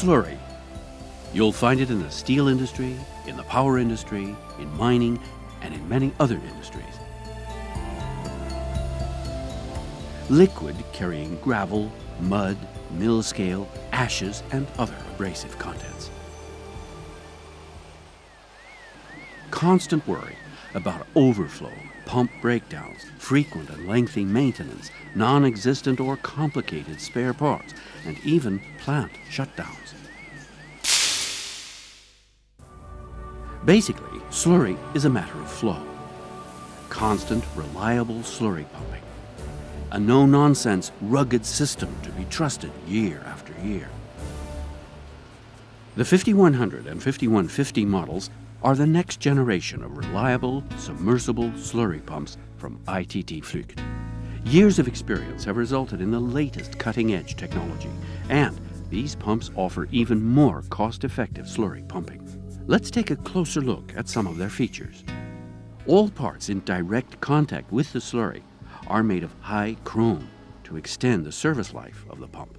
Slurry. You'll find it in the steel industry, in the power industry, in mining, and in many other industries. Liquid carrying gravel, mud, mill scale, ashes, and other abrasive contents. Constant worry about overflow, pump breakdowns, frequent and lengthy maintenance, non-existent or complicated spare parts, and even plant shutdowns. Basically, slurry is a matter of flow. Constant, reliable slurry pumping. A no-nonsense, rugged system to be trusted year after year. The 5100 and 5150 models are the next generation of reliable, submersible slurry pumps from ITT Flygt. Years of experience have resulted in the latest cutting-edge technology, and these pumps offer even more cost-effective slurry pumping. Let's take a closer look at some of their features. All parts in direct contact with the slurry are made of high chrome to extend the service life of the pump.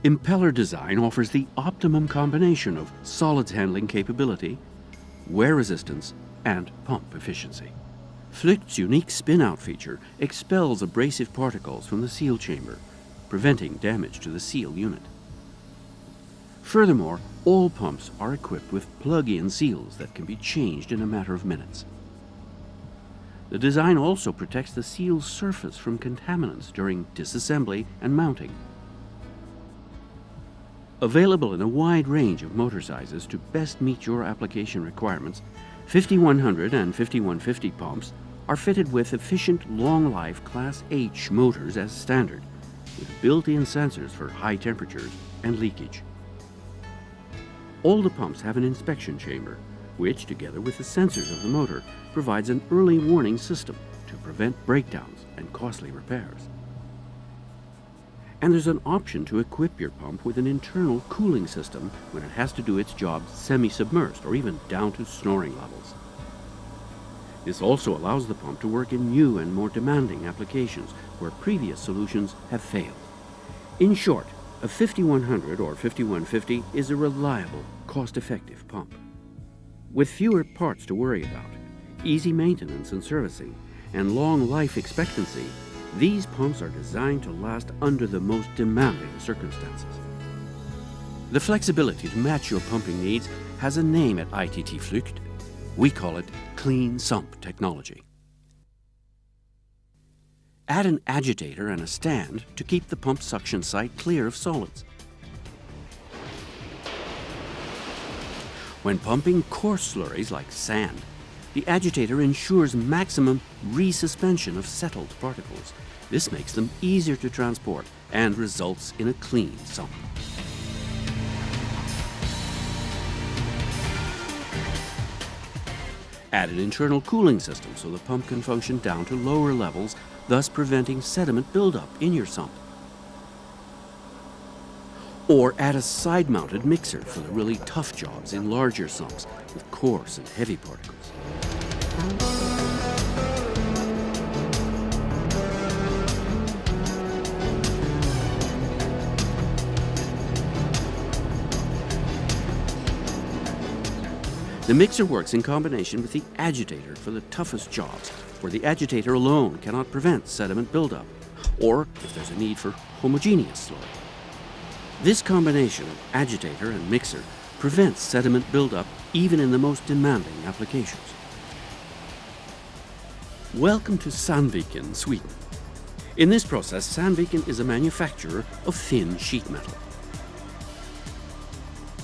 Impeller design offers the optimum combination of solids handling capability, wear resistance, and pump efficiency. Flygt's unique spin-out feature expels abrasive particles from the seal chamber, preventing damage to the seal unit. Furthermore, all pumps are equipped with plug-in seals that can be changed in a matter of minutes. The design also protects the seal's surface from contaminants during disassembly and mounting. Available in a wide range of motor sizes to best meet your application requirements, 5100 and 5150 pumps are fitted with efficient long-life Class H motors as standard, with built-in sensors for high temperatures and leakage. All the pumps have an inspection chamber, which, together with the sensors of the motor, provides an early warning system to prevent breakdowns and costly repairs. And there's an option to equip your pump with an internal cooling system when it has to do its job semi-submerged or even down to snoring levels. This also allows the pump to work in new and more demanding applications where previous solutions have failed. In short, a 5100 or 5150 is a reliable, cost-effective pump. With fewer parts to worry about, easy maintenance and servicing, and long life expectancy, these pumps are designed to last under the most demanding circumstances. The flexibility to match your pumping needs has a name at ITT Flygt. We call it clean sump technology. Add an agitator and a stand to keep the pump suction site clear of solids. When pumping coarse slurries like sand, the agitator ensures maximum resuspension of settled particles. This makes them easier to transport and results in a clean sump. Add an internal cooling system so the pump can function down to lower levels, thus preventing sediment buildup in your sump. Or add a side-mounted mixer for the really tough jobs in larger sumps with coarse and heavy particles. The mixer works in combination with the agitator for the toughest jobs, where the agitator alone cannot prevent sediment buildup, or if there's a need for homogeneous slurry. This combination of agitator and mixer prevents sediment buildup even in the most demanding applications. Welcome to Sandviken, Sweden. In this process, Sandviken is a manufacturer of thin sheet metal.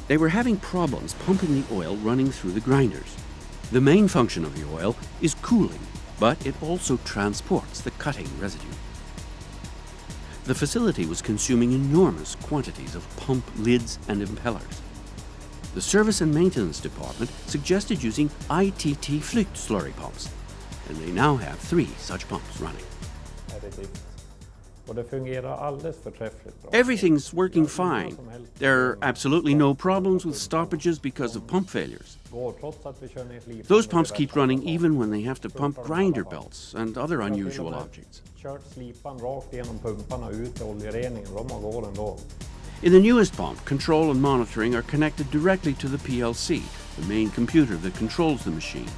They were having problems pumping the oil running through the grinders. The main function of the oil is cooling, but it also transports the cutting residue. The facility was consuming enormous quantities of pump lids and impellers. The service and maintenance department suggested using ITT Flygt slurry pumps, and they now have 3 such pumps running. Everything's working fine. There are absolutely no problems with stoppages because of pump failures. Those pumps keep running even when they have to pump grinder belts and other unusual objects. In the newest pump, control and monitoring are connected directly to the PLC, the main computer that controls the machine.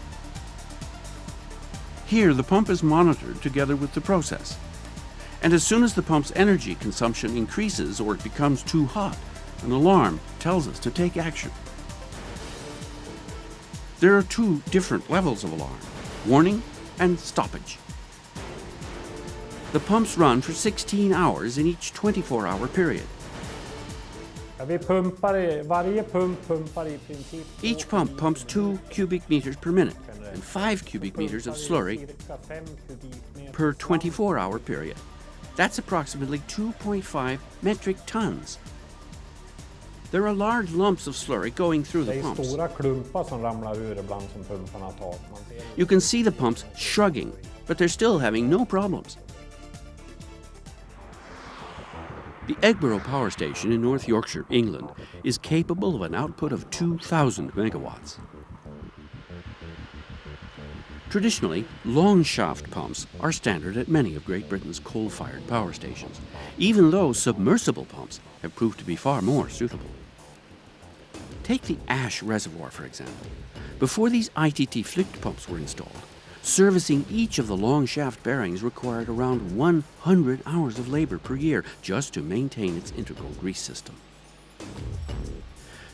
Here, the pump is monitored together with the process. And as soon as the pump's energy consumption increases or it becomes too hot, an alarm tells us to take action. There are two different levels of alarm: warning and stoppage. The pumps run for 16 hours in each 24-hour period. Each pump pumps 2 cubic meters per minute and 5 cubic meters of slurry per 24-hour period. That's approximately 2.5 metric tons. There are large lumps of slurry going through the pumps. You can see the pumps shrugging, but they're still having no problems. The Eggborough Power Station in North Yorkshire, England, is capable of an output of 2,000 megawatts. Traditionally, long shaft pumps are standard at many of Great Britain's coal-fired power stations, even though submersible pumps have proved to be far more suitable. Take the Ash Reservoir, for example. Before these ITT Flygt pumps were installed, servicing each of the long shaft bearings required around 100 hours of labor per year just to maintain its integral grease system.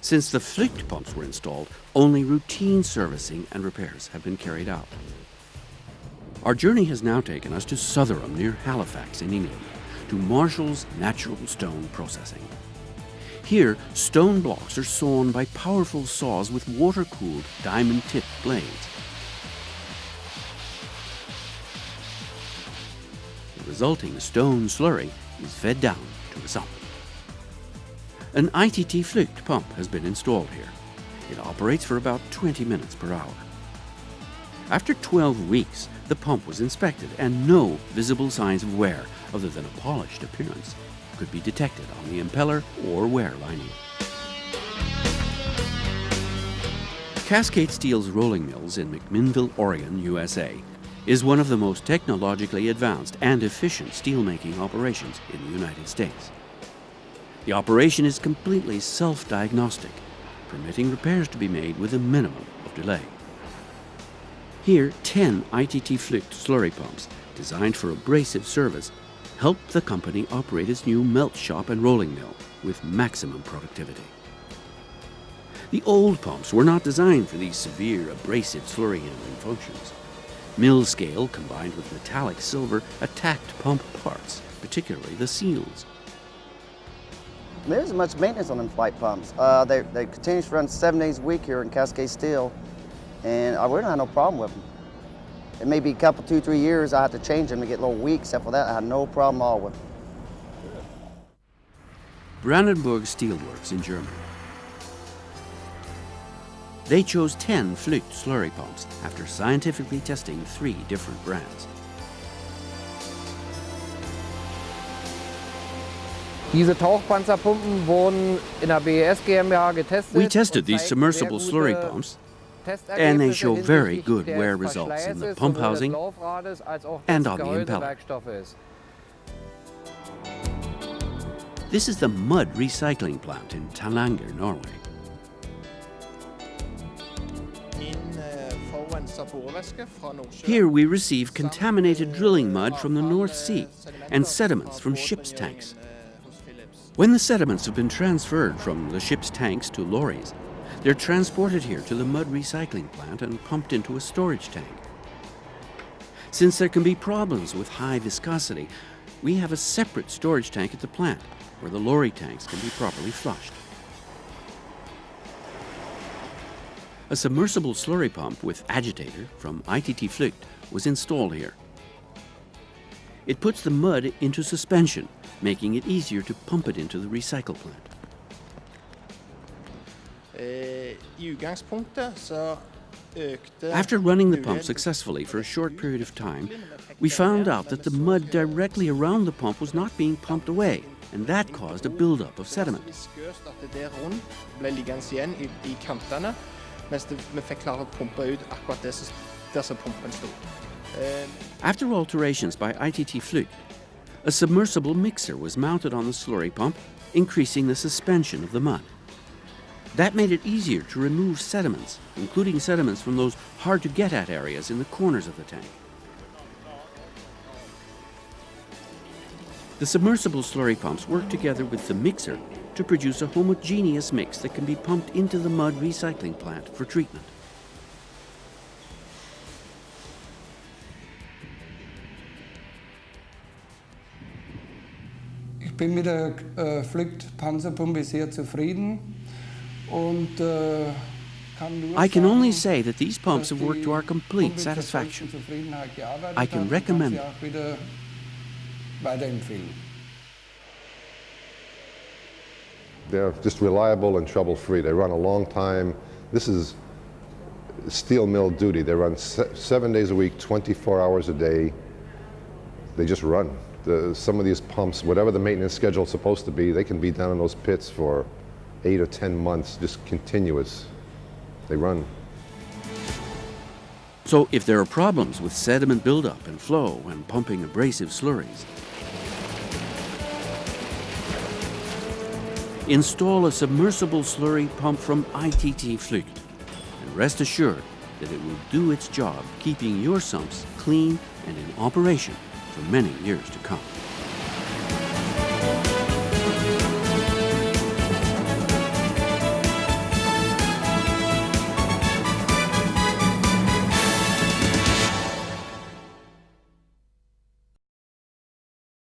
Since the Flygt pumps were installed, only routine servicing and repairs have been carried out. Our journey has now taken us to Sotherham, near Halifax in England, to Marshall's Natural Stone Processing. Here, stone blocks are sawn by powerful saws with water-cooled, diamond-tipped blades. The resulting stone slurry is fed down to a sump. An ITT Flygt pump has been installed here. It operates for about 20 minutes per hour. After 12 weeks, the pump was inspected and no visible signs of wear, other than a polished appearance, could be detected on the impeller or wear lining. Cascade Steel's rolling mills in McMinnville, Oregon, USA, is one of the most technologically advanced and efficient steelmaking operations in the United States. The operation is completely self-diagnostic, permitting repairs to be made with a minimum of delay. Here, 10 ITT Flygt slurry pumps, designed for abrasive service, help the company operate its new melt shop and rolling mill with maximum productivity. The old pumps were not designed for these severe abrasive slurry handling functions. Mill scale combined with metallic silver attacked pump parts, particularly the seals. There isn't much maintenance on them Flygt pumps. They continue to run 7 days a week here in Cascade Steel, and we don't have no problem with them. It may be a couple, 2-3 years I have to change them to get a little weak. Except for that, I have no problem at all with them. Brandenburg Steelworks in Germany. They chose 10 Flygt slurry pumps after scientifically testing 3 different brands. Diese Tauchpanzerpumpen wurden in der BES GmbH getestet. We tested these submersible slurry pumps, and they show very good wear results in the pump housing and on the impeller. This is the mud recycling plant in Tananger, Norway. Here we receive contaminated drilling mud from the North Sea and sediments from ships' tanks. When the sediments have been transferred from the ship's tanks to lorries, they're transported here to the mud recycling plant and pumped into a storage tank. Since there can be problems with high viscosity, we have a separate storage tank at the plant where the lorry tanks can be properly flushed. A submersible slurry pump with agitator from ITT Flygt was installed here. It puts the mud into suspension, making it easier to pump it into the recycle plant. After running the pump successfully for a short period of time, we found out that the mud directly around the pump was not being pumped away, and that caused a buildup of sediment. After alterations by ITT Flygt, a submersible mixer was mounted on the slurry pump increasing the suspension of the mud. That made it easier to remove sediments, including sediments from those hard-to-get-at areas in the corners of the tank. The submersible slurry pumps work together with the mixer to produce a homogeneous mix that can be pumped into the mud recycling plant for treatment. Ich bin mit der Flygt Panzerpumpe sehr zufrieden und kann nur I can sagen, only say that these pumps dass have worked to our complete Pumpe zur satisfaction. vollsten Zufriedenheit gearbeitet I can hat und recommend kann sie auch wieder weiterempfehlen. They're just reliable and trouble-free. They run a long time. This is steel mill duty. They run 7 days a week, 24 hours a day. They just run. Some of these pumps, whatever the maintenance schedule is supposed to be, they can be down in those pits for 8 or 10 months, just continuous. They run. So if there are problems with sediment buildup and flow when pumping abrasive slurries, install a submersible slurry pump from ITT Flygt and rest assured that it will do its job keeping your sumps clean and in operation for many years to come.